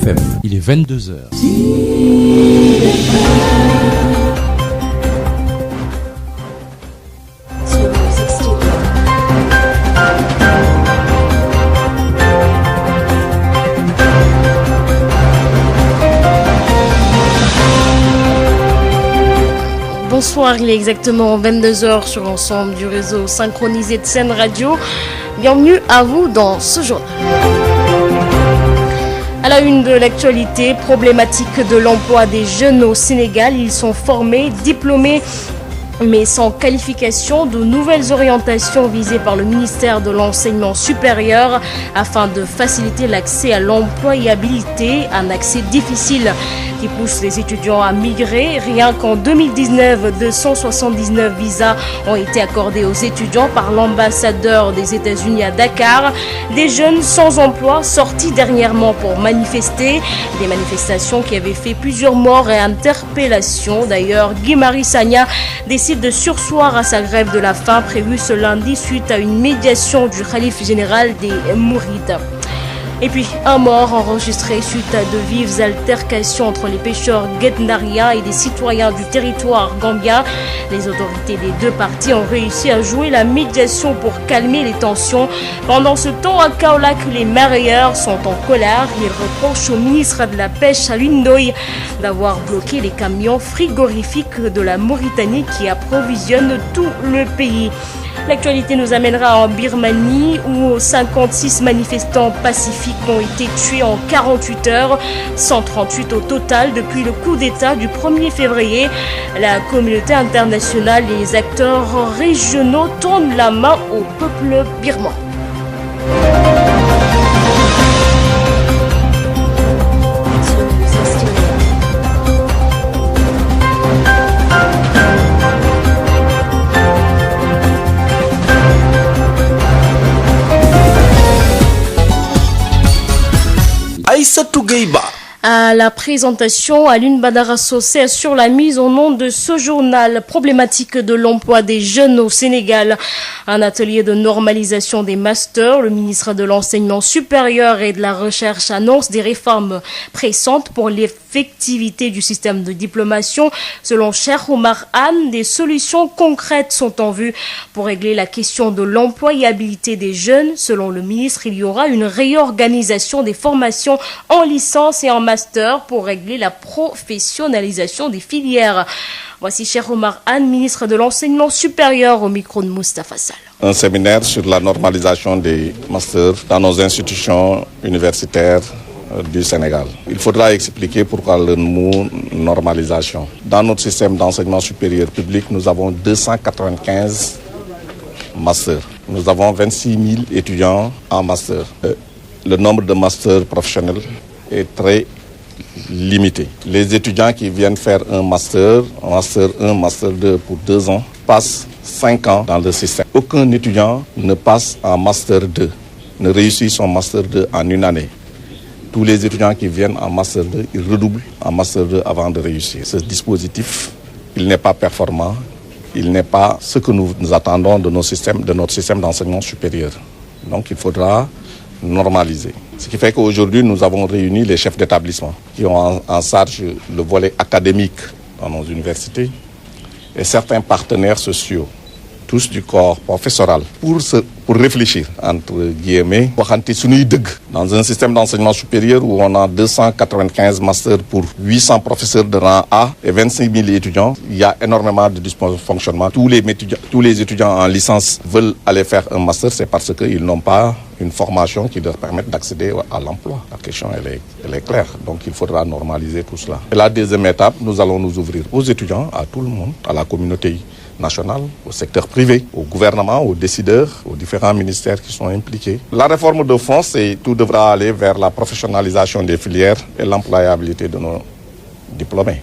FM, il est 22h. Bonsoir, il est exactement 22h sur l'ensemble du réseau synchronisé de Sen Radio. Bienvenue à vous dans ce journal. À la une de l'actualité, problématique de l'emploi des jeunes au Sénégal. Ils sont formés, diplômés, mais sans qualification. De nouvelles orientations visées par le ministère de l'Enseignement supérieur afin de faciliter l'accès à l'employabilité, un accès difficile qui pousse les étudiants à migrer. Rien qu'en 2019, 279 visas ont été accordés aux étudiants par l'ambassadeur des États-Unis à Dakar. Des jeunes sans emploi sortis dernièrement pour manifester. Des manifestations qui avaient fait plusieurs morts et interpellations. D'ailleurs, Guy-Marie Sagna décide de surseoir à sa grève de la faim prévue ce lundi suite à une médiation du khalife général des Mourides. Et puis, un mort enregistré suite à de vives altercations entre les pêcheurs guetnariens et des citoyens du territoire gambien. Les autorités des deux parties ont réussi à jouer la médiation pour calmer les tensions. Pendant ce temps, à Kaolack, les mareyeurs sont en colère. Ils reprochent au ministre de la Pêche, Alioune Ndoye, d'avoir bloqué les camions frigorifiques de la Mauritanie qui approvisionnent tout le pays. L'actualité nous amènera en Birmanie où 56 manifestants pacifiques ont été tués en 48 heures, 138 au total depuis le coup d'État du 1er février. La communauté internationale et les acteurs régionaux tendent la main au peuple birman. Aïssatou Gueye-Ba. À la présentation, Alioune Badara Socé assure la mise en onde de ce journal problématique de l'emploi des jeunes au Sénégal. Un atelier de normalisation des masters. Le ministre de l'Enseignement supérieur et de la Recherche annonce des réformes pressantes pour l'effectivité du système de diplomation. Selon Cheikh Oumar Anne, des solutions concrètes sont en vue pour régler la question de l'employabilité des jeunes. Selon le ministre, il y aura une réorganisation des formations en licence et en master pour régler la professionnalisation des filières. Voici Cheikh Oumar Anne, ministre de l'Enseignement supérieur, au micro de Moustapha Sall. Un séminaire sur la normalisation des masters dans nos institutions universitaires du Sénégal. Il faudra expliquer pourquoi le mot normalisation. Dans notre système d'enseignement supérieur public, nous avons 295 masters. Nous avons 26 000 étudiants en master. Le nombre de masters professionnels est très limité. Les étudiants qui viennent faire un master 1, master 2 pour 2 ans, passent 5 ans dans le système. Aucun étudiant ne passe en master 2, ne réussit son master 2 en une année. Tous les étudiants qui viennent en master 2, ils redoublent en master 2 avant de réussir. Ce dispositif, il n'est pas performant, il n'est pas ce que nous attendons de notre système d'enseignement supérieur. Donc il faudra normaliser. Ce qui fait qu'aujourd'hui, nous avons réuni les chefs d'établissement qui ont en charge le volet académique dans nos universités et certains partenaires sociaux, tous du corps professoral, pour réfléchir, entre guillemets, dans un système d'enseignement supérieur où on a 295 masters pour 800 professeurs de rang A et 25 000 étudiants. Il y a énormément de dysfonctionnement. Tous les étudiants en licence veulent aller faire un master, c'est parce qu'ils n'ont pas une formation qui leur permette d'accéder à l'emploi. La question, elle est claire. Donc, il faudra normaliser tout cela. Et la deuxième étape, nous allons nous ouvrir aux étudiants, à tout le monde, à la communauté nationale, au secteur privé, au gouvernement, aux décideurs, aux différents ministères qui sont impliqués. La réforme de fond, tout devra aller vers la professionnalisation des filières et l'employabilité de nos diplômés.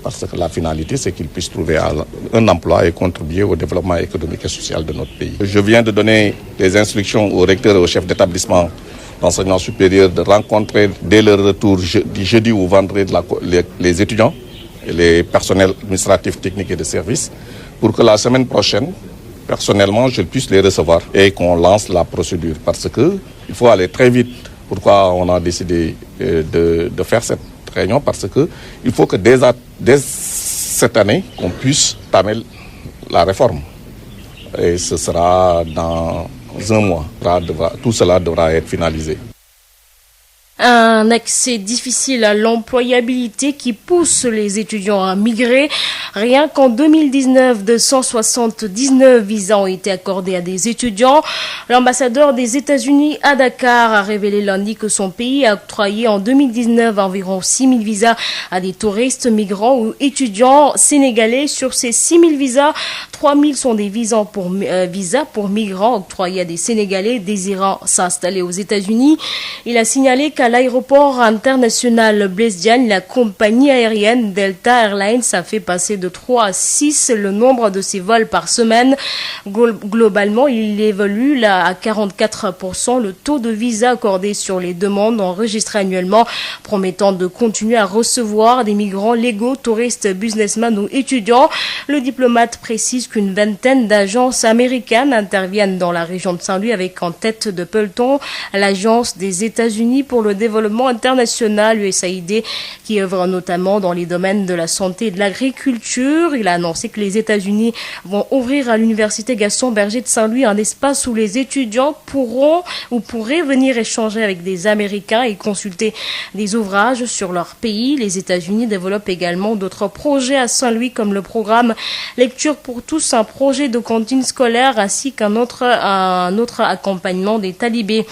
Parce que la finalité, c'est qu'ils puissent trouver un emploi et contribuer au développement économique et social de notre pays. Je viens de donner des instructions aux recteurs et aux chefs d'établissement d'enseignement supérieur de rencontrer dès leur retour jeudi ou vendredi les étudiants et les personnels administratifs, techniques et de services pour que la semaine prochaine, personnellement, je puisse les recevoir et qu'on lance la procédure. Parce qu'il faut aller très vite Pourquoi on a décidé de faire cette réunion? Parce qu'il faut que dès cette année, on puisse tamer la réforme. Et ce sera dans un mois. Tout cela devra être finalisé. Un accès difficile à l'employabilité qui pousse les étudiants à migrer. Rien qu'en 2019, 279 visas ont été accordés à des étudiants. L'ambassadeur des États-Unis à Dakar a révélé lundi que son pays a octroyé en 2019 environ 6 000 visas à des touristes, migrants ou étudiants sénégalais. Sur ces 6 000 visas, 3 000 sont des visas pour migrants octroyés à des Sénégalais désirant s'installer aux États-Unis. Il a signalé qu'à l'aéroport international Blaise Diagne, la compagnie aérienne Delta Airlines a fait passer de 3 à 6 le nombre de ses vols par semaine. Globalement, il évolue à 44% le taux de visa accordé sur les demandes enregistrées annuellement, promettant de continuer à recevoir des migrants légaux, touristes, businessmen ou étudiants. Le diplomate précise qu'une vingtaine d'agences américaines interviennent dans la région de Saint-Louis avec en tête de peloton l'Agence des États-Unis pour le développement international, USAID, qui œuvre notamment dans les domaines de la santé et de l'agriculture. Il a annoncé que les États-Unis vont ouvrir à l'université Gaston Berger de Saint-Louis un espace où les étudiants pourraient venir échanger avec des Américains et consulter des ouvrages sur leur pays. Les États-Unis développent également d'autres projets à Saint-Louis comme le programme Lecture pour tous, un projet de cantine scolaire ainsi qu'un autre accompagnement des talibés.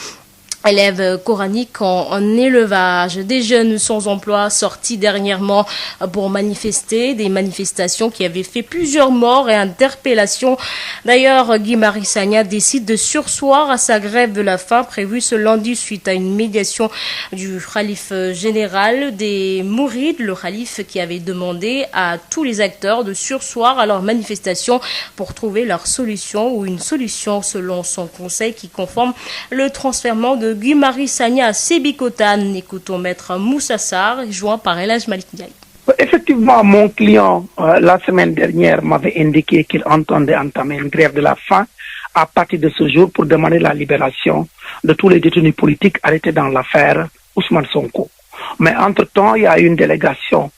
Élèves coraniques en élevage, des jeunes sans emploi sortis dernièrement pour manifester, des manifestations qui avaient fait plusieurs morts et interpellations. D'ailleurs, Guy Marius Sagna décide de surseoir à sa grève de la faim prévue ce lundi suite à une médiation du khalife général des Mourides, le khalife qui avait demandé à tous les acteurs de surseoir à leur manifestation pour trouver leur solution ou une solution selon son conseil qui conforme le transfèrement de Guy Marius Sagna à Sébikotane. Écoutons maître Moussa Sarr, joint par El Hadj Malick Ndiaye. Effectivement, mon client, la semaine dernière, m'avait indiqué qu'il entendait entamer une grève de la faim à partir de ce jour pour demander la libération de tous les détenus politiques arrêtés dans l'affaire Ousmane Sonko. Mais entre-temps, il y a une délégation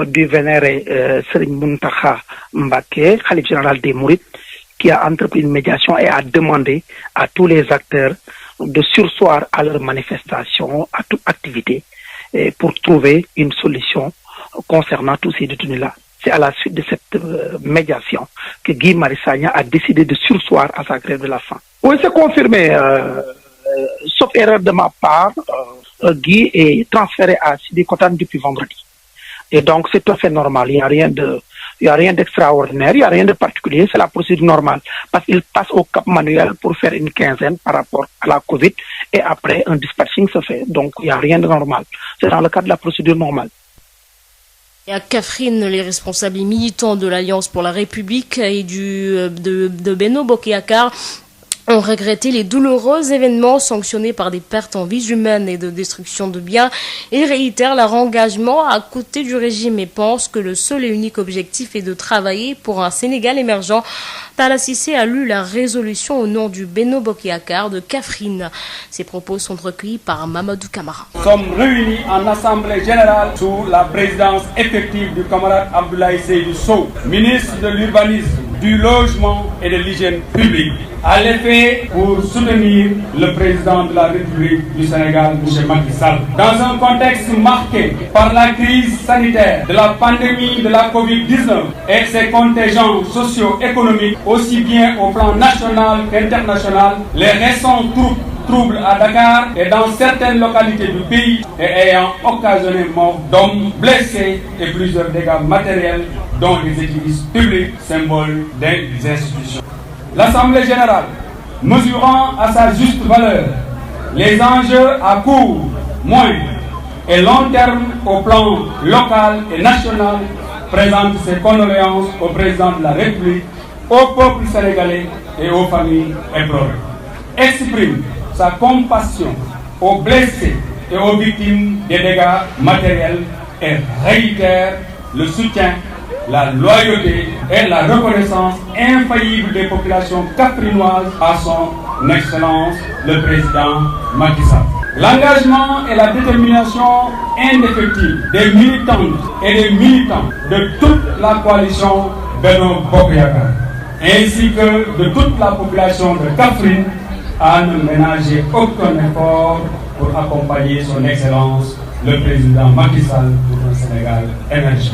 du vénéré Serigne Mountakha Mbacké, khalife général des Mourides, qui a entrepris une médiation et a demandé à tous les acteurs de surseoir à leur manifestation, à toute activité, pour trouver une solution concernant tous ces détenus-là. C'est à la suite de cette médiation que Guy Marius Sagna a décidé de surseoir à sa grève de la faim. Oui, c'est confirmé. Sauf erreur de ma part, Guy est transféré à Sébikotane depuis vendredi. Et donc, c'est tout à fait normal. Il n'y a rien d'extraordinaire, il n'y a rien de particulier, c'est la procédure normale. Parce qu'il passe au Cap Manuel pour faire une quinzaine par rapport à la Covid et après un dispatching se fait. Donc il n'y a rien de normal. C'est dans le cadre de la procédure normale. Et à Kaffrine, les responsables et militants de l'Alliance pour la République et de Benno Bokk Yakaar ont regretté les douloureux événements sanctionnés par des pertes en vies humaines et de destruction de biens. Ils réitèrent leur engagement à côté du régime et pensent que le seul et unique objectif est de travailler pour un Sénégal émergent. Talla Cissé a lu la résolution au nom du Benno Bokk Yakaar de Kaffrine. Ces propos sont recueillis par Mamadou Camara. Nous sommes réunis en assemblée générale sous la présidence effective du camarade Abdoulaye Seydou Sow, ministre de l'urbanisme, du logement et de l'hygiène publique, à l'effet pour soutenir le président de la République du Sénégal, M. Macky Sall. Dans un contexte marqué par la crise sanitaire de la pandémie de la Covid-19 et ses contingents socio-économiques, aussi bien au plan national qu'international, les récents troubles à Dakar et dans certaines localités du pays et ayant occasionné mort d'hommes blessés et plusieurs dégâts matériels dont des édifices publics, symboles des institutions. L'Assemblée générale, mesurant à sa juste valeur les enjeux à court, moyen et long terme au plan local et national, présente ses condoléances au président de la République, au peuple sénégalais et aux familles éprouvées. Exprime sa compassion aux blessés et aux victimes des dégâts matériels et réitère le soutien, la loyauté et la reconnaissance infaillible des populations kaffrinoises à son Excellence le président Macky Sall. L'engagement et la détermination indéfectible des militantes et des militants de toute la coalition Benno Bokk Yakaar, ainsi que de toute la population de Kaffrine, à ne ménager aucun effort pour accompagner son Excellence le président Macky Sall pour un Sénégal émergent.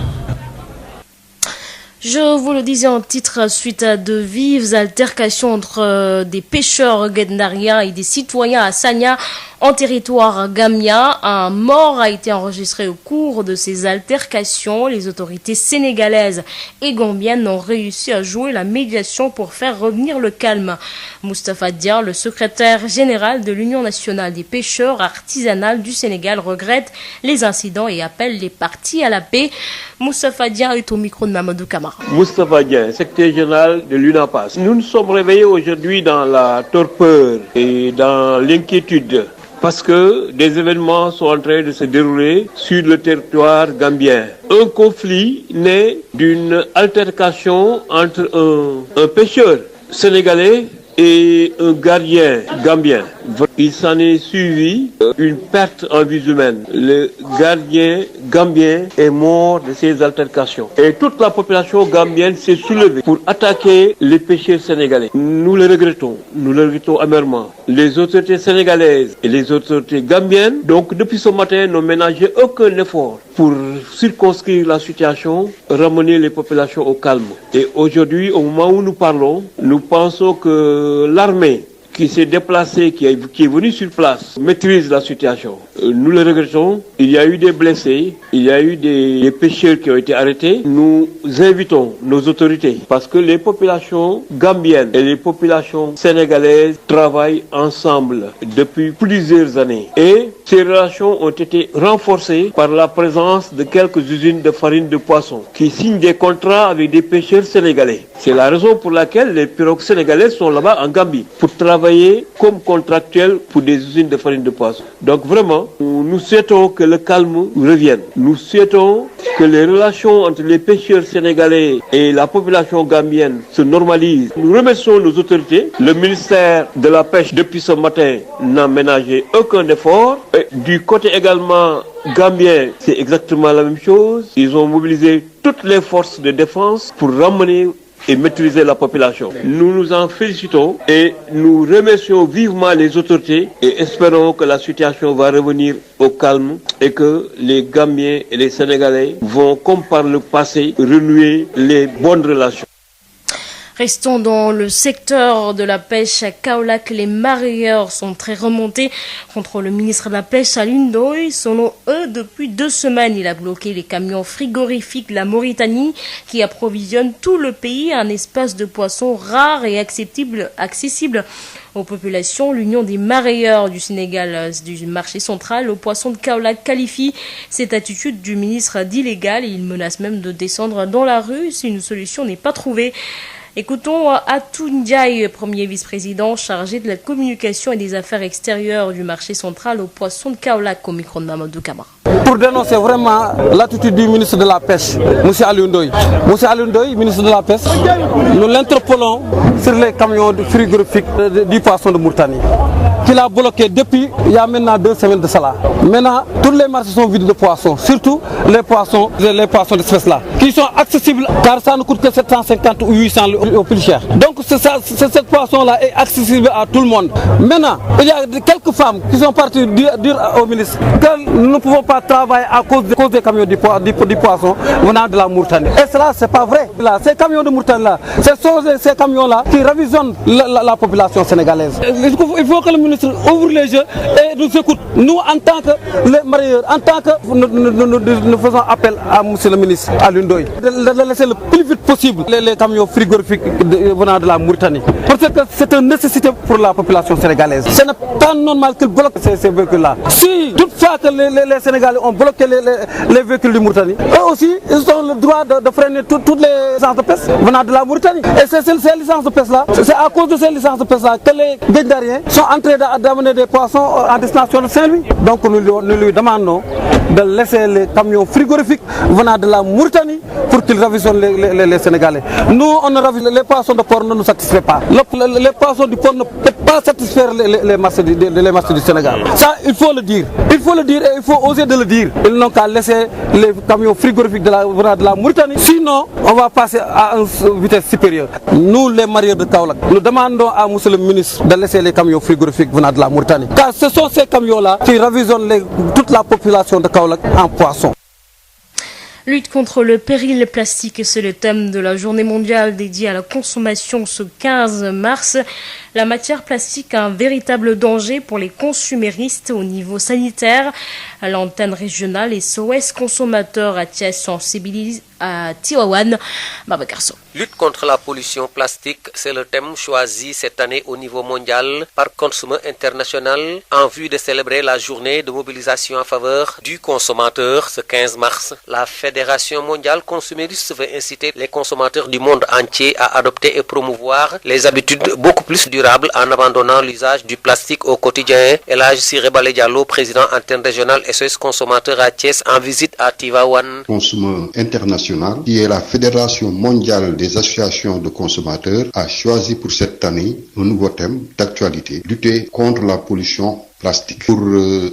Je vous le disais en titre, suite à de vives altercations entre des pêcheurs guet-ndariens et des citoyens à Sagna, en territoire gambien. Un mort a été enregistré au cours de ces altercations. Les autorités sénégalaises et gambiennes ont réussi à jouer la médiation pour faire revenir le calme. Moustapha Dia, le secrétaire général de l'Union nationale des pêcheurs artisanales du Sénégal, regrette les incidents et appelle les parties à la paix. Moustapha Dia est au micro de Mamadou Camara. Moustapha Dia, secrétaire général de l'UNAPAS. Nous nous sommes réveillés aujourd'hui dans la torpeur et dans l'inquiétude, parce que des événements sont en train de se dérouler sur le territoire gambien. Un conflit né d'une altercation entre un pêcheur sénégalais et un gardien gambien. Il s'en est suivi une perte en vies humaines. Le gardien gambien est mort de ces altercations. Et toute la population gambienne s'est soulevée pour attaquer les pêcheurs sénégalais. Nous le regrettons amèrement. Les autorités sénégalaises et les autorités gambiennes, donc depuis ce matin, n'ont ménagé aucun effort pour circonscrire la situation, ramener les populations au calme. Et aujourd'hui, au moment où nous parlons, nous pensons que l'armée qui s'est déplacé, qui est venu sur place, maîtrise la situation. Nous le regrettons. Il y a eu des blessés, il y a eu des pêcheurs qui ont été arrêtés. Nous invitons nos autorités, parce que les populations gambiennes et les populations sénégalaises travaillent ensemble depuis plusieurs années. Et ces relations ont été renforcées par la présence de quelques usines de farine de poisson qui signent des contrats avec des pêcheurs sénégalais. C'est la raison pour laquelle les pirogues sénégalaises sont là-bas en Gambie, pour travailler comme contractuels pour des usines de farine de poisson. Donc vraiment, nous souhaitons que le calme revienne. Nous souhaitons que les relations entre les pêcheurs sénégalais et la population gambienne se normalisent. Nous remercions nos autorités. Le ministère de la Pêche, depuis ce matin, n'a ménagé aucun effort. Et du côté également gambien, c'est exactement la même chose. Ils ont mobilisé toutes les forces de défense pour ramener et maîtriser la population. Nous nous en félicitons et nous remercions vivement les autorités et espérons que la situation va revenir au calme et que les Gambiens et les Sénégalais vont, comme par le passé, renouer les bonnes relations. Restons dans le secteur de la pêche à Kaolack. Les mareyeurs sont très remontés contre le ministre de la Pêche, Alioune Ndoye. Selon eux, depuis 2 semaines, il a bloqué les camions frigorifiques de la Mauritanie qui approvisionnent tout le pays, un espace de poissons rare et accessible aux populations. L'Union des mareyeurs du Sénégal du marché central aux poissons de Kaolack qualifie cette attitude du ministre d'illégal et il menace même de descendre dans la rue si une solution n'est pas trouvée. Écoutons Atou Ndiaye, premier vice-président chargé de la communication et des affaires extérieures du marché central aux poissons de Kaolack au micro de Mamadou Camara. Pour dénoncer vraiment l'attitude du ministre de la Pêche, M. Alioune Ndoye. M. Alioune Ndoye, ministre de la Pêche, nous l'interpellons sur les camions frigorifiques du poisson de Mauritanie, qu'il a bloqué depuis il y a maintenant 2 semaines de cela. Maintenant, tous les marchés sont vides de poissons, surtout les poissons d'espèce là, qui sont accessibles car ça ne coûte que 750 ou 800 au plus cher. Donc cette poisson-là est accessible à tout le monde. Maintenant, il y a quelques femmes qui sont parties dire au ministre que nous ne pouvons pas travailler à cause des camions du poisson venant de la Mauritanie. Et cela, c'est pas vrai. Là, ces camions de Mauritanie-là, ce sont ces camions-là qui ravisionnent la population sénégalaise. Il faut que le ministre ouvre les yeux et nous écoute. Nous, en tant que les mareyeurs, en tant que nous faisons appel à M. le ministre Alioune Ndoye de laisser le plus vite possible les camions frigorifiques venant de la Mauritanie. Parce que c'est une nécessité pour la population sénégalaise. Ce n'est pas normal qu'ils bloquent ces véhicules-là. Si toutefois que les Sénégalais ont bloqué les véhicules de Mauritanie, eux aussi, ils ont le droit de freiner toutes les licences de pêche venant de la Mauritanie. Et c'est ces licences de pêche-là, c'est à cause de ces licences de pêche-là que les Guet-ndariens sont entrés d'amener des poissons à destination de Saint-Louis. Donc nous lui demandons de laisser les camions frigorifiques venant de la Mauritanie pour qu'ils ravisionnent les Sénégalais. Nous, on ne ravisionne, les poissons de port ne nous satisfait pas. Les poissons du port ne peuvent pas satisfaire les marchés du Sénégal. Ça, il faut le dire. Il faut le dire et il faut oser de le dire. Ils n'ont qu'à laisser les camions frigorifiques venant de la Mauritanie. Sinon, on va passer à une vitesse supérieure. Nous, les marieurs de Kaolack, nous demandons à monsieur le ministre de laisser les camions frigorifiques venant de la Mauritanie. Car ce sont ces camions-là qui ravisionnent toute la population de Kaolack en poissons. Lutte contre le péril plastique, c'est le thème de la journée mondiale dédiée à la consommation ce 15 mars. La matière plastique a un véritable danger pour les consuméristes au niveau sanitaire. À l'antenne régionale SOS consommateurs à Thiès sensibilise à Tivaouane. Babacar Sow. Lutte contre la pollution plastique, c'est le thème choisi cette année au niveau mondial par Consumer International en vue de célébrer la journée de mobilisation en faveur du consommateur ce 15 mars. La Fédération mondiale consumériste veut inciter les consommateurs du monde entier à adopter et promouvoir les habitudes beaucoup plus durables en abandonnant l'usage du plastique au quotidien. Elhadji Siré Balé Diallo, président antenne régionale SOS consommateurs à Thiès en visite à Tivaouane. Consumer International, qui est la Fédération mondiale des associations de consommateurs, a choisi pour cette année un nouveau thème d'actualité, lutter contre la pollution plastique, pour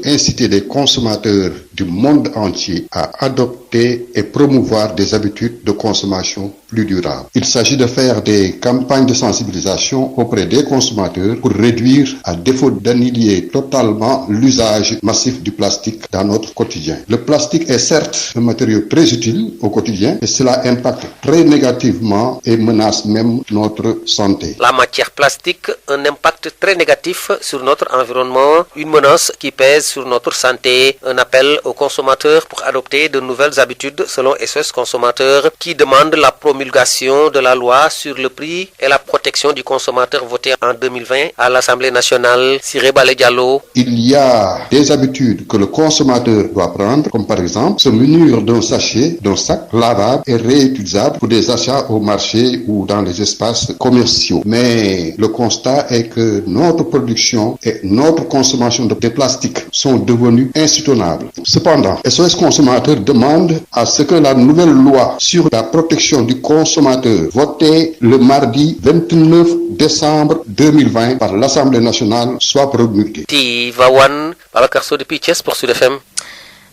inciter les consommateurs du monde entier à adopter et promouvoir des habitudes de consommation plus durables. Il s'agit de faire des campagnes de sensibilisation auprès des consommateurs pour réduire, à défaut d'annihiler totalement l'usage massif du plastique dans notre quotidien. Le plastique est certes un matériau très utile au quotidien, et cela impacte très négativement et menace même notre santé. La matière plastique, un impact très négatif sur notre environnement, une menace qui pèse sur notre santé. Un appel aux consommateurs pour adopter de nouvelles habitudes selon SOS consommateurs qui demande la promulgation de la loi sur le prix et la protection du consommateur votée en 2020 à l'Assemblée nationale. Siré Balé Diallo. Il y a des habitudes que le consommateur doit prendre, comme par exemple se munir d'un sachet, d'un sac lavable et réutilisable pour des achats au marché ou dans les espaces commerciaux. Mais le constat est que notre production et notre consommation de plastique sont devenus insoutenables. Cependant, SOS consommateurs demande à ce que la nouvelle loi sur la protection du consommateur, votée le mardi 29 décembre 2020 par l'Assemblée nationale, soit promulguée. Tivaouane, Babacar Sow depuis Thiès pour Sud FM.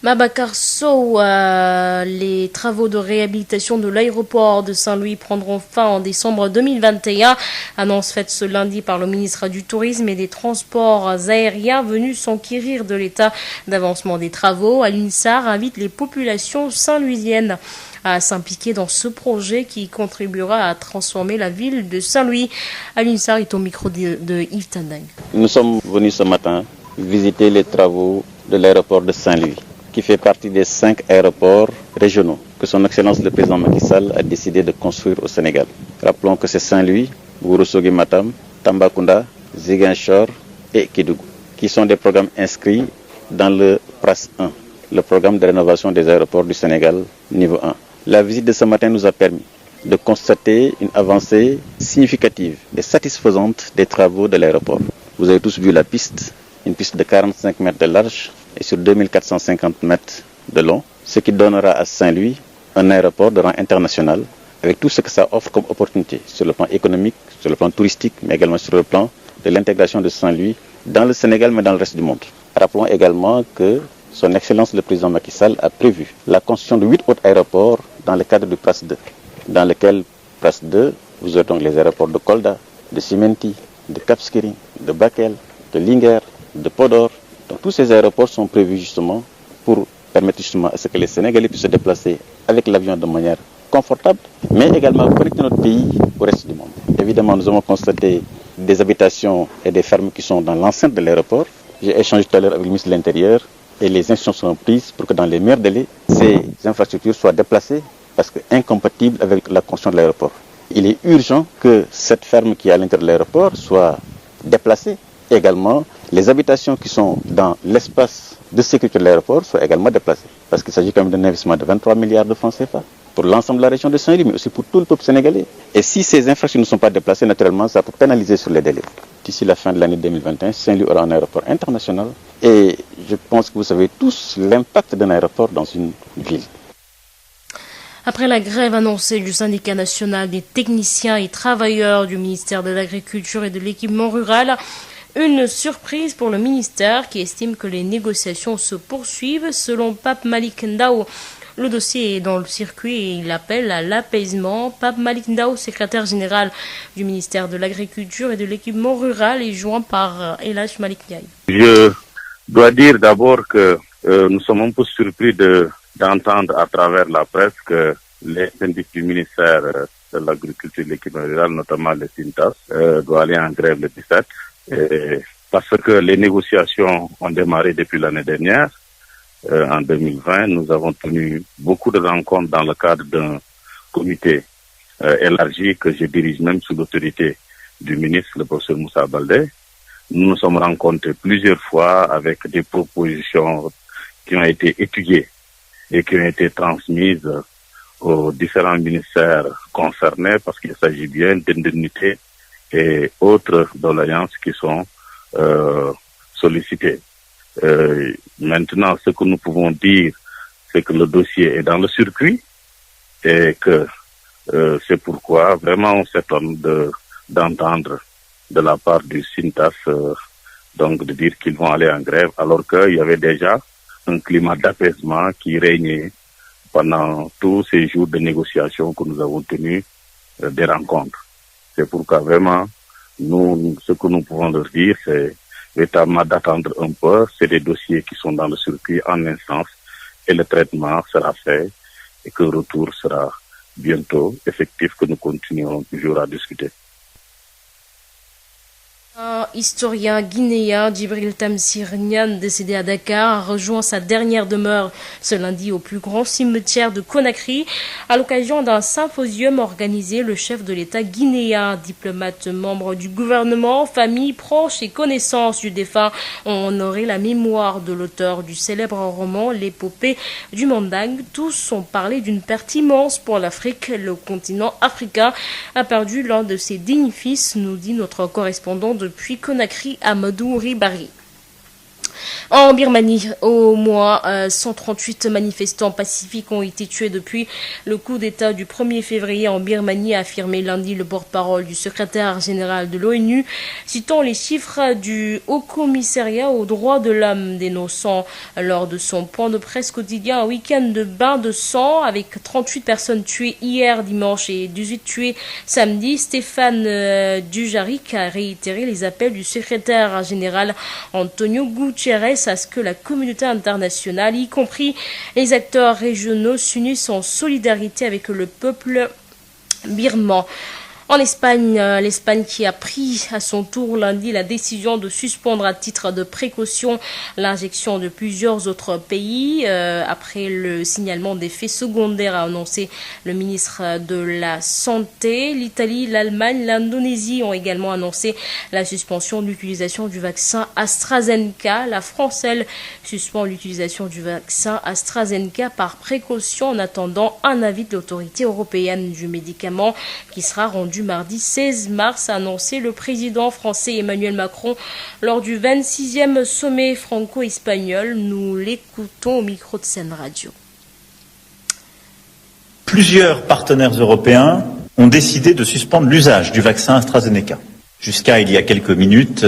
Babacar Sow, les travaux de réhabilitation de l'aéroport de Saint-Louis prendront fin en décembre 2021. Annonce faite ce lundi par le ministre du Tourisme et des Transports aériens venu s'enquérir de l'état d'avancement des travaux. Alioune Sarr invite les populations saint-louisiennes à s'impliquer dans ce projet qui contribuera à transformer la ville de Saint-Louis. Alioune Sarr est au micro de Yves Tandang. Nous sommes venus ce matin visiter les travaux de l'aéroport de Saint-Louis, qui fait partie des 5 aéroports régionaux que son Excellence le Président Macky Sall a décidé de construire au Sénégal. Rappelons que c'est Saint-Louis, Ourossogui Matam, Tambacounda, Ziguinchor et Kédougou, qui sont des programmes inscrits dans le PRAS 1, le programme de rénovation des aéroports du Sénégal niveau 1. La visite de ce matin nous a permis de constater une avancée significative et satisfaisante des travaux de l'aéroport. Vous avez tous vu la piste, une piste de 45 mètres de large et sur 2450 mètres de long, ce qui donnera à Saint-Louis un aéroport de rang international avec tout ce que ça offre comme opportunité sur le plan économique, sur le plan touristique, mais également sur le plan de l'intégration de Saint-Louis dans le Sénégal, mais dans le reste du monde. Rappelons également que son Excellence le Président Macky Sall a prévu la construction de 8 autres aéroports dans le cadre du PRAS 2, dans lequel PRAS 2, vous aurez donc les aéroports de Kolda, de Simenti, de Cap Skirring, de Bakel, de Linguère, de Podor. Donc tous ces aéroports sont prévus justement pour permettre justement à ce que les Sénégalais puissent se déplacer avec l'avion de manière confortable, mais également connecter notre pays au reste du monde. Évidemment, nous avons constaté des habitations et des fermes qui sont dans l'enceinte de l'aéroport. J'ai échangé tout à l'heure avec le ministre de l'Intérieur et les instructions sont prises pour que dans les meilleurs délais, ces infrastructures soient déplacées parce que incompatibles avec la construction de l'aéroport. Il est urgent que cette ferme qui est à l'intérieur de l'aéroport soit déplacée. Également, les habitations qui sont dans l'espace de sécurité de l'aéroport soient également déplacées. Parce qu'il s'agit quand même d'un investissement de 23 milliards de francs CFA. pour l'ensemble de la région de Saint-Louis, mais aussi pour tout le peuple sénégalais. Et si ces infrastructures ne sont pas déplacées, naturellement, ça peut pénaliser sur les délais. D'ici la fin de l'année 2021, Saint-Louis aura un aéroport international. Et je pense que vous savez tous l'impact d'un aéroport dans une ville. Après la grève annoncée du syndicat national des techniciens et travailleurs du ministère de l'Agriculture et de l'Équipement rural, une surprise pour le ministère qui estime que les négociations se poursuivent. Selon Pape Malik Ndao, le dossier est dans le circuit et il appelle à l'apaisement. Pape Malik Ndao, secrétaire général du ministère de l'Agriculture et de l'Équipement rural, est joint par Elhadj Malik Ndiaye. Je dois dire d'abord que nous sommes un peu surpris d'entendre à travers la presse que les syndics du ministère de l'Agriculture et de l'Équipement rural, notamment les SYNTAS, doivent aller en grève le 17. Parce que les négociations ont démarré depuis l'année dernière. En 2020, nous avons tenu beaucoup de rencontres dans le cadre d'un comité élargi que je dirige même sous l'autorité du ministre, le professeur Moussa Baldé. Nous nous sommes rencontrés plusieurs fois avec des propositions qui ont été étudiées et qui ont été transmises aux différents ministères concernés parce qu'il s'agit bien d'indemnités et autres doléances qui sont sollicitées. Maintenant, ce que nous pouvons dire, c'est que le dossier est dans le circuit et que c'est pourquoi vraiment on s'étonne d'entendre de la part du SYNTAS donc de dire qu'ils vont aller en grève alors qu'il y avait déjà un climat d'apaisement qui régnait pendant tous ces jours de négociations que nous avons tenus des rencontres. C'est pourquoi vraiment, nous, ce que nous pouvons leur dire, c'est véritablement d'attendre un peu. C'est des dossiers qui sont dans le circuit en instance et le traitement sera fait et que le retour sera bientôt effectif, que nous continuerons toujours à discuter. Un historien guinéen, Djibril Tamsir Niane, décédé à Dakar, a rejoint sa dernière demeure ce lundi au plus grand cimetière de Conakry à l'occasion d'un symposium organisé. Le chef de l'État guinéen, diplomate, membre du gouvernement, famille, proches et connaissances du défunt ont honoré la mémoire de l'auteur du célèbre roman L'épopée du Manding. Tous ont parlé d'une perte immense pour l'Afrique. Le continent africain a perdu l'un de ses dignes fils, nous dit notre correspondant depuis Conakry, Amadou Ribari. En Birmanie, au moins 138 manifestants pacifiques ont été tués depuis le coup d'État du 1er février en Birmanie, a affirmé lundi le porte-parole du secrétaire général de l'ONU, citant les chiffres du Haut-Commissariat aux droits de l'homme, dénonçant lors de son point de presse quotidien un week-end de bain de sang avec 38 personnes tuées hier dimanche et 18 tuées samedi. Stéphane Dujarric a réitéré les appels du secrétaire général Antonio Guterres à ce que la communauté internationale, y compris les acteurs régionaux, s'unissent en solidarité avec le peuple birman. En Espagne, l'Espagne qui a pris à son tour lundi la décision de suspendre à titre de précaution l'injection de plusieurs autres pays après le signalement des faits secondaires, a annoncé le ministre de la Santé. L'Italie, l'Allemagne, l'Indonésie ont également annoncé la suspension de l'utilisation du vaccin AstraZeneca. La France, elle, suspend l'utilisation du vaccin AstraZeneca par précaution en attendant un avis de l'autorité européenne du médicament qui sera rendu mardi 16 mars, a annoncé le président français Emmanuel Macron lors du 26e sommet franco-espagnol. Nous l'écoutons au micro de Sen Radio. Plusieurs partenaires européens ont décidé de suspendre l'usage du vaccin AstraZeneca. Jusqu'à il y a quelques minutes,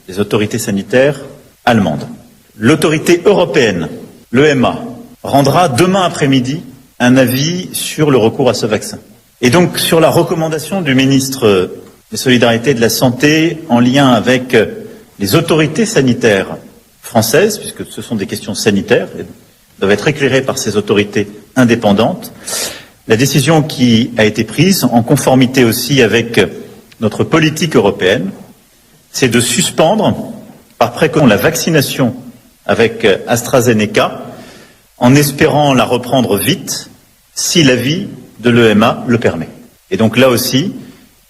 les autorités sanitaires allemandes. L'autorité européenne, l'EMA, rendra demain après-midi un avis sur le recours à ce vaccin. Et donc, sur la recommandation du ministre des Solidarités et de la Santé, en lien avec les autorités sanitaires françaises, puisque ce sont des questions sanitaires, et doivent être éclairées par ces autorités indépendantes, la décision qui a été prise, en conformité aussi avec notre politique européenne, c'est de suspendre, par précaution, la vaccination avec AstraZeneca, en espérant la reprendre vite, si l'avis de l'EMA le permet. Et donc là aussi,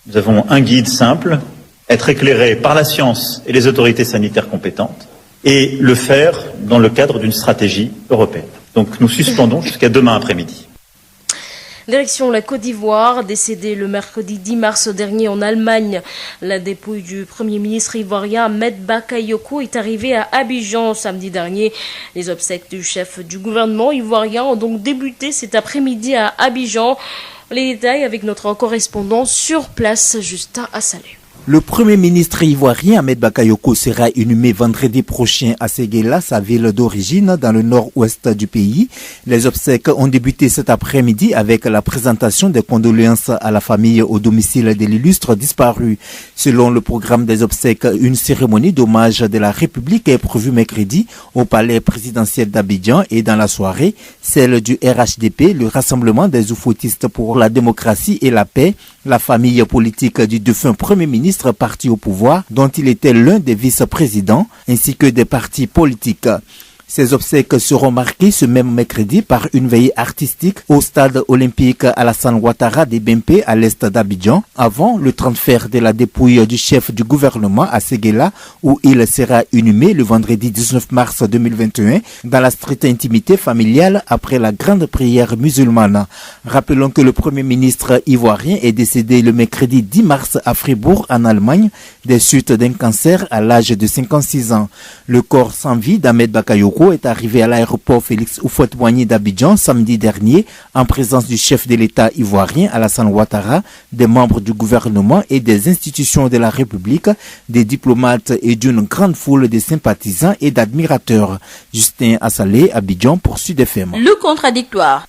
nous avons un guide simple, être éclairé par la science et les autorités sanitaires compétentes, et le faire dans le cadre d'une stratégie européenne. Donc nous suspendons jusqu'à demain après-midi. Direction la Côte d'Ivoire, décédé le mercredi 10 mars dernier en Allemagne. La dépouille du Premier ministre ivoirien Ahmed Bakayoko est arrivée à Abidjan samedi dernier. Les obsèques du chef du gouvernement ivoirien ont donc débuté cet après-midi à Abidjan. Les détails avec notre correspondant sur place, Justin Assalé. Le Premier ministre ivoirien Ahmed Bakayoko sera inhumé vendredi prochain à Séguéla, sa ville d'origine, dans le nord-ouest du pays. Les obsèques ont débuté cet après-midi avec la présentation des condoléances à la famille au domicile de l'illustre disparu. Selon le programme des obsèques, une cérémonie d'hommage de la République est prévue mercredi au palais présidentiel d'Abidjan et dans la soirée, celle du RHDP, le Rassemblement des Oufoutistes pour la démocratie et la paix, la famille politique du défunt Premier ministre parti au pouvoir, dont il était l'un des vice-présidents, ainsi que des partis politiques. Ces obsèques seront marquées ce même mercredi par une veillée artistique au stade olympique Alassane Ouattara de Bempé à l'est d'Abidjan, avant le transfert de la dépouille du chef du gouvernement à Séguéla, où il sera inhumé le vendredi 19 mars 2021 dans la stricte intimité familiale après la grande prière musulmane. Rappelons que le Premier ministre ivoirien est décédé le mercredi 10 mars à Fribourg en Allemagne des suites d'un cancer à l'âge de 56 ans. Le corps sans vie d'Ahmed Bakayoko est arrivé à l'aéroport Félix Houphouët-Boigny d'Abidjan samedi dernier en présence du chef de l'État ivoirien Alassane Ouattara, des membres du gouvernement et des institutions de la République, des diplomates et d'une grande foule de sympathisants et d'admirateurs. Justin Assalé, Abidjan pour Sud FM. Le contradictoire.